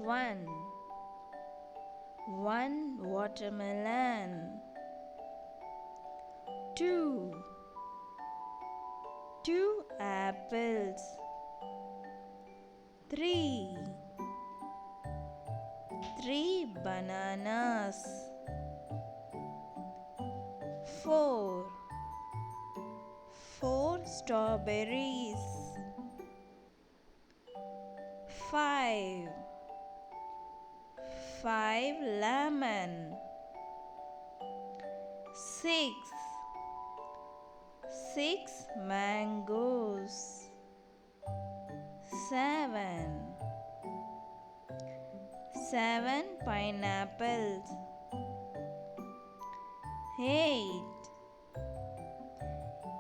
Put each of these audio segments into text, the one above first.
1. 1 watermelon. 2. 2 apples. 3. 3 bananas. 4. 4 strawberries. 5. 5 lemon. 6. 6 mangoes. 7. 7 pineapples. 8.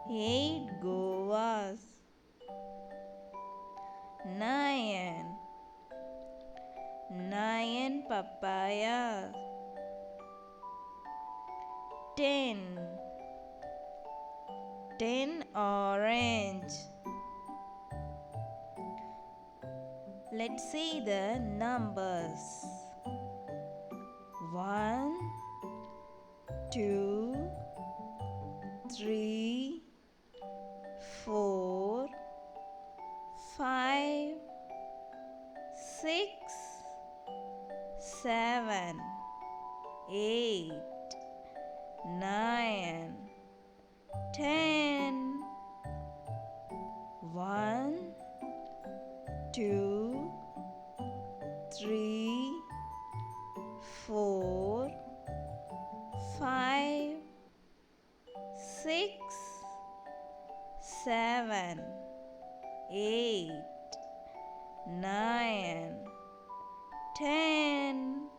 8 guavas. 9. 9 papaya. 10. 10 orange. Let's see the numbers. 1, 2, 3, 4, 5, 6, 7, 8, 9, 10. 1, 2, 3, 4, 5, 6, 7, 8, 9, 10.